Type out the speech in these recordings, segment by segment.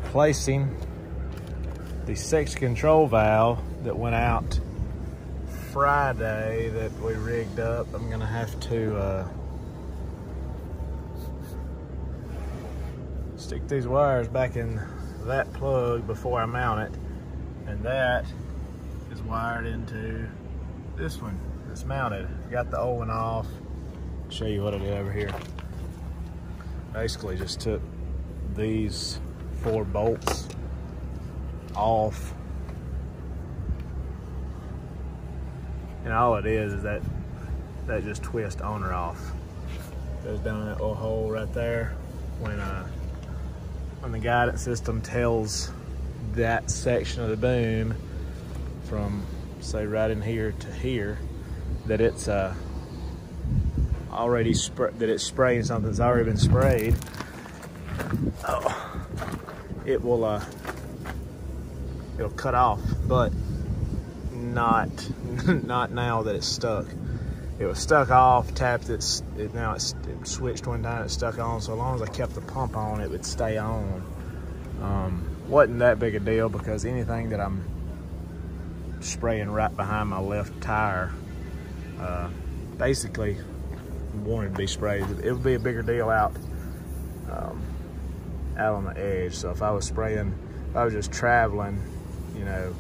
replacing the section control valve that went out Friday that we rigged up. I'm gonna have to stick these wires back in that plug before I mount it, and that is wired into this one that's mounted. Got the old one off. Show you what I did over here. Basically just took these 4 bolts off, and all it is that just twist on or off. Goes down that little hole right there. When the guidance system tells that section of the boom from, say, right in here to here, that it's already that it's spraying something that's already been sprayed, it will it'll cut off, but not now that it's stuck. It was stuck off, tapped it switched one time, it's stuck on. So as long as I kept the pump on, it would stay on. Wasn't that big a deal, because anything that I'm spraying right behind my left tire basically wanted to be sprayed. It would be a bigger deal out on the edge. So if I was spraying, if I was just traveling, you know,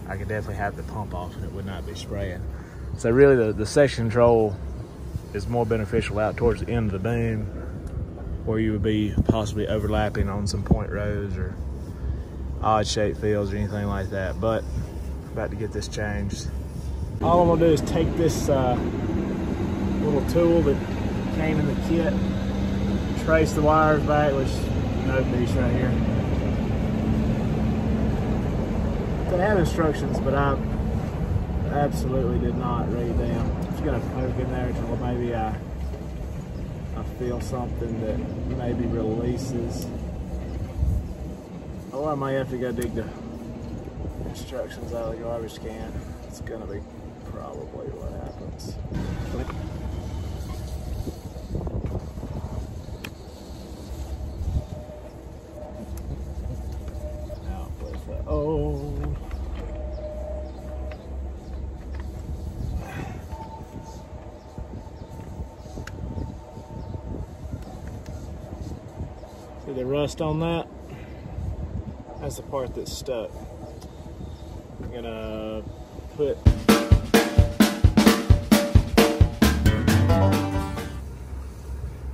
I could definitely have the pump off and it would not be spraying. So really the section control is more beneficial out towards the end of the boom, where you would be possibly overlapping on some point rows or odd shaped fields or anything like that. But I'm about to get this changed. All I'm gonna do is take this little tool that came in the kit, trace the wires back, which no piece right here. They have instructions, but I absolutely did not read them. I'm just gonna poke in there until maybe I feel something that maybe releases. Or I might have to go dig the instructions out of the garbage can. It's gonna be probably what happens. Out with the old. See the rust on that? That's the part that's stuck. I'm gonna put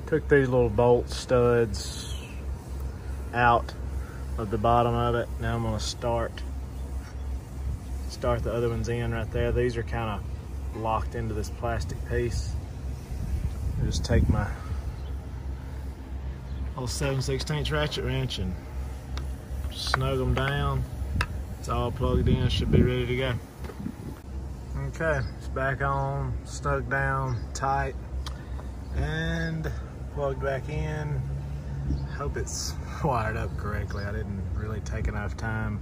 took these little bolt studs out of the bottom of it. Now I'm gonna start the other ones in right there. These are kind of locked into this plastic piece. I just take my little 7/16 ratchet wrench and snug them down. It's all plugged in, should be ready to go. Okay, it's back on, snug down tight, and plugged back in. Hope it's wired up correctly. I didn't really take enough time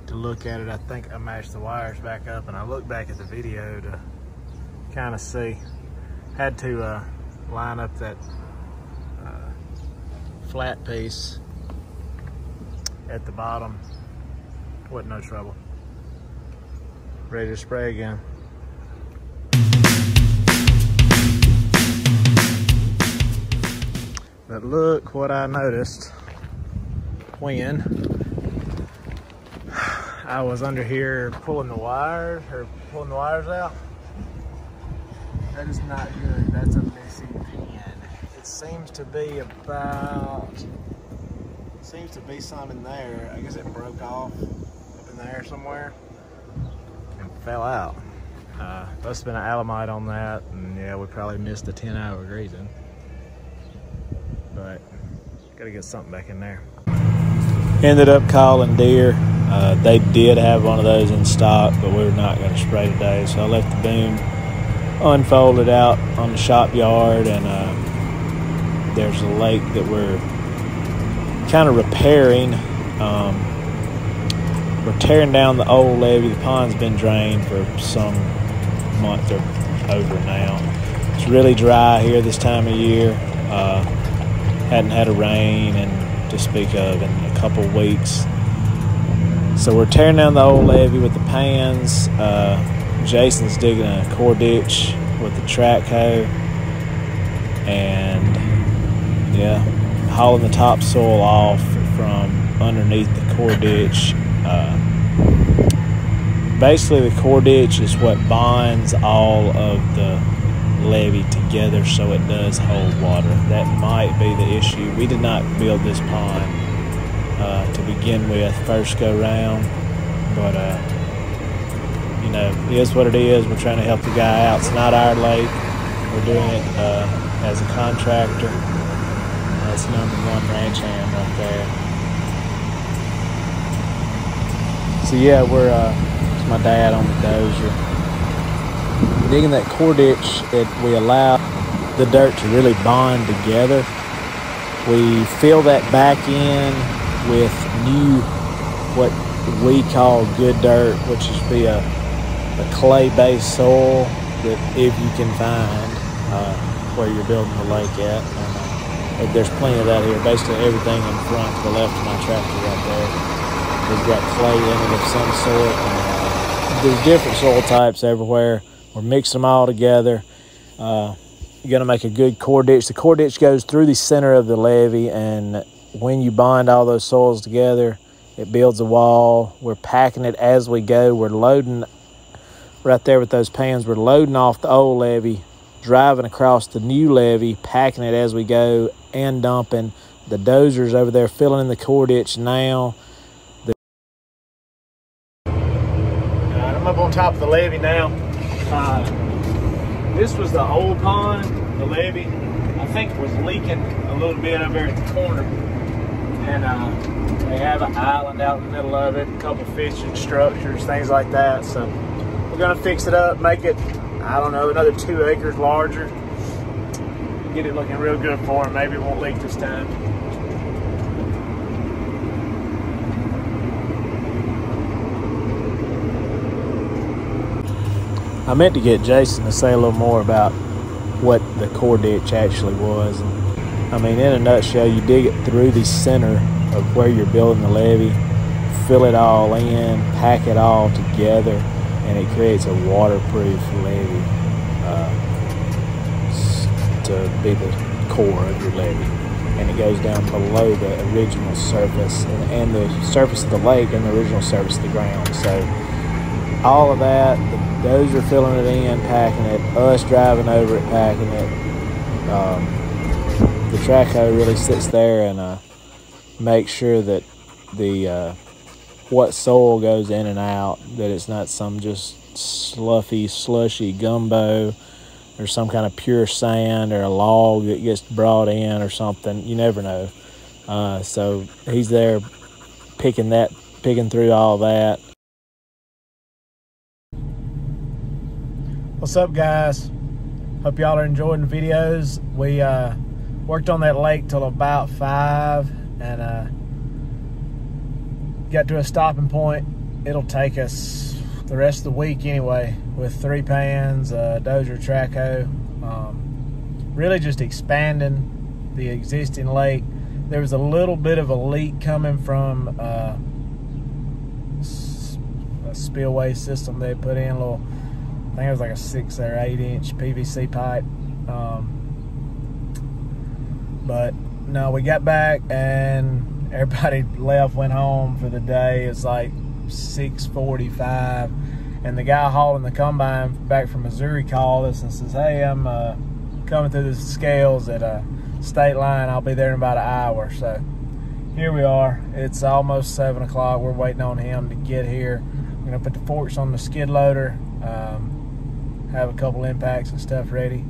to look at it. I think I matched the wires back up, and I looked back at the video to kind of see. Had to line up that flat piece at the bottom. Wasn't no trouble. Ready to spray again. But look what I noticed when I was under here pulling the wires out. That is not good. That's a missing pin. It seems to be some in there. I guess it broke off up in there somewhere and fell out. Must have been an Alamite on that, and yeah, we probably missed the 10-hour greasing. But gotta get something back in there. Ended up calling Deere. They did have one of those in stock, but we were not going to spray today, so I left the boom unfolded out on the shop yard, and there's a lake that we're kind of repairing. We're tearing down the old levee. The pond's been drained for some month or over now. It's really dry here this time of year. Hadn't had a rain, and to speak of in a couple weeks. So we're tearing down the old levee with the pans. Jason's digging a core ditch with the track hoe, and yeah, hauling the topsoil off from underneath the core ditch. Basically, the core ditch is what bonds all of the levee together so it does hold water. That might be the issue. We did not build this pond to begin with, first go round, but you know, it is what it is. We're trying to help the guy out. It's not our lake. We're doing it as a contractor. That's #1 ranch hand right there. So yeah, we're it's my dad on the dozer digging that core ditch. We allow the dirt to really bond together. We fill that back in with new, what we call good dirt, which is be a clay-based soil that if you can find where you're building the lake at. And there's plenty of that here. Basically everything in front to the left of my tractor right there has got clay in it of some sort. And, there's different soil types everywhere. We're mixing them all together. You're going to make a good core ditch. The core ditch goes through the center of the levee, and when you bond all those soils together, it builds a wall. We're packing it as we go. We're loading right there with those pans. We're loading off the old levee, driving across the new levee, packing it as we go, and dumping. The dozer's over there filling in the core ditch now. I'm up on top of the levee now. This was the old pond, the levee. I think it was leaking a little bit over there at the corner. And they have an island out in the middle of it, a couple fishing structures, things like that. So we're gonna fix it up, make it, I don't know, another 2 acres larger. Get it looking real good for him. Maybe it won't leak this time. I meant to get Jason to say a little more about what the core ditch actually was. And, I mean, in a nutshell, you dig it through the center of where you're building the levee, fill it all in, pack it all together, and it creates a waterproof levee to be the core of your levee. And it goes down below the original surface and the surface of the lake and the original surface of the ground. So all of that, those are filling it in, packing it, us driving over it, packing it. The track hoe really sits there and makes sure that the what soil goes in and out, that it's not some just slushy gumbo or some kind of pure sand or a log that gets brought in or something. You never know. So he's there picking through all that. What's up, guys? Hope y'all are enjoying the videos. We worked on that lake till about 5 and got to a stopping point. It'll take us the rest of the week anyway, with 3 pans, dozer, track hoe, really just expanding the existing lake. There was a little bit of a leak coming from a spillway system they put in, I think it was like a 6 or 8 inch PVC pipe. But no, we got back and everybody left, went home for the day. It's like 6:45, and the guy hauling the combine back from Missouri called us and says, "Hey, I'm coming through the scales at a state line. I'll be there in about an hour." So here we are. It's almost 7 o'clock. We're waiting on him to get here. We're gonna put the forks on the skid loader, have a couple impacts and stuff ready.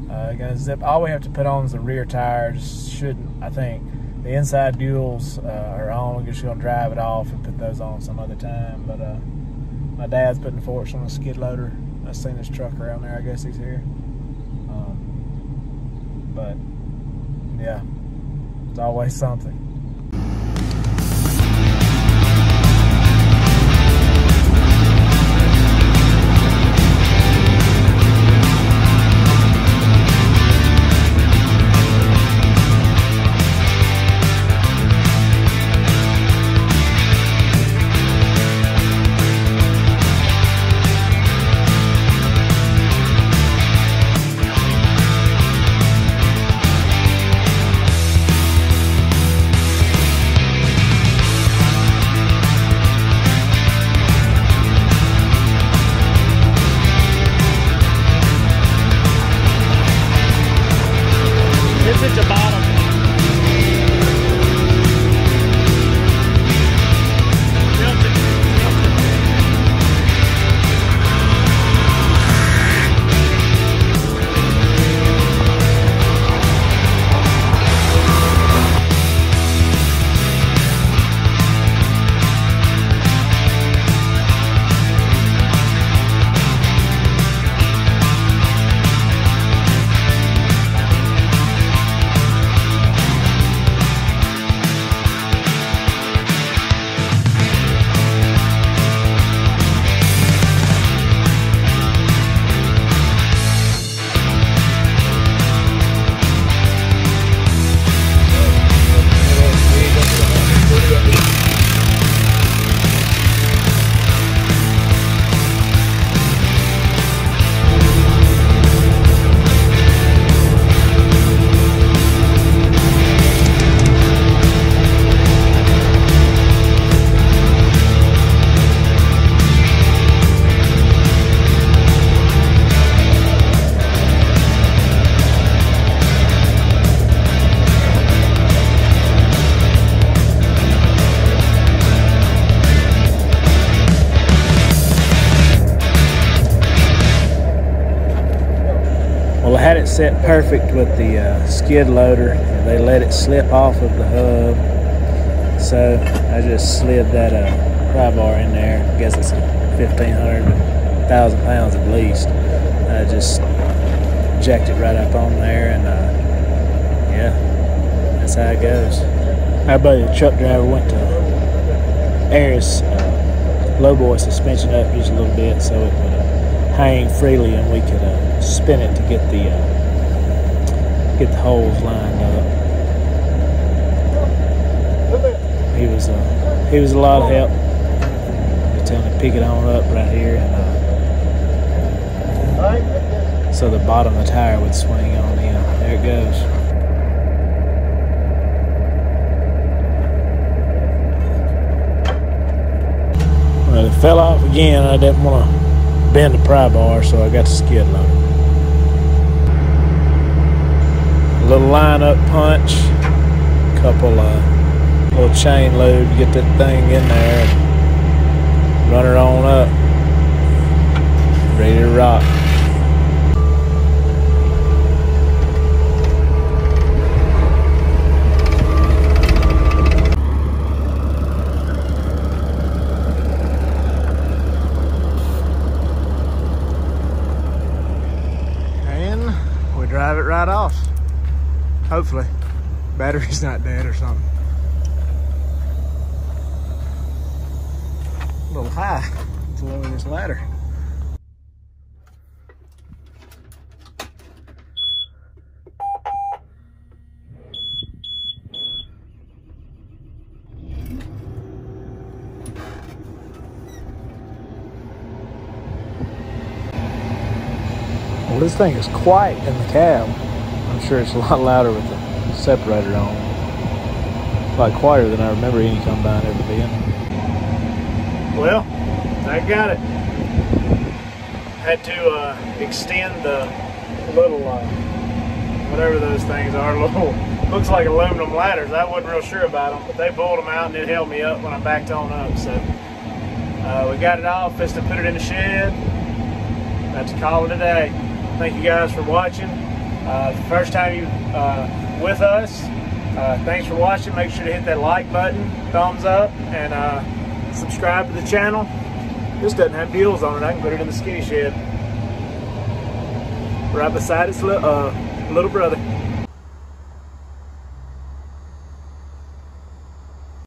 Gonna zip. All we have to put on is the rear tires. I think the inside duals are on. We're just gonna drive it off and put those on some other time. But my dad's putting the forks on the skid loader. I've seen his truck around there. I guess he's here. But yeah, it's always something. got it set perfect with the skid loader. They let it slip off of the hub. So I just slid that pry bar in there. I guess it's 1,500 to 1,000 pounds at least. I just jacked it right up on there, and yeah, that's how it goes. Our buddy the truck driver went to air his lowboy suspension up just a little bit so it would hang freely, and we could spin it to get the holes lined up. He was a lot of help. Just telling him to pick it on up right here, and so the bottom of the tire would swing on in. There it goes. Well, it fell off again. I didn't want to bend the pry bar, so I got the skid loader. A little line up punch, couple little chain load, get that thing in there, and run it on up, ready to rock. Drive it right off. Hopefully. Battery's not dead or something. A little high to lower this ladder. Well, this thing is quiet in the cab. I'm sure it's a lot louder with the separator on. A lot quieter than I remember any combine ever being. Well, I got it. Had to extend the little, whatever those things are, little, looks like aluminum ladders. I wasn't real sure about them, but they pulled them out and it held me up when I backed on up. So we got it off, just to put it in the shed. That's to call it a day. Thank you guys for watching. First time you with us, thanks for watching. Make sure to hit that like button, thumbs up, and subscribe to the channel. This doesn't have wheels on it. I can put it in the skinny shed right beside its little brother.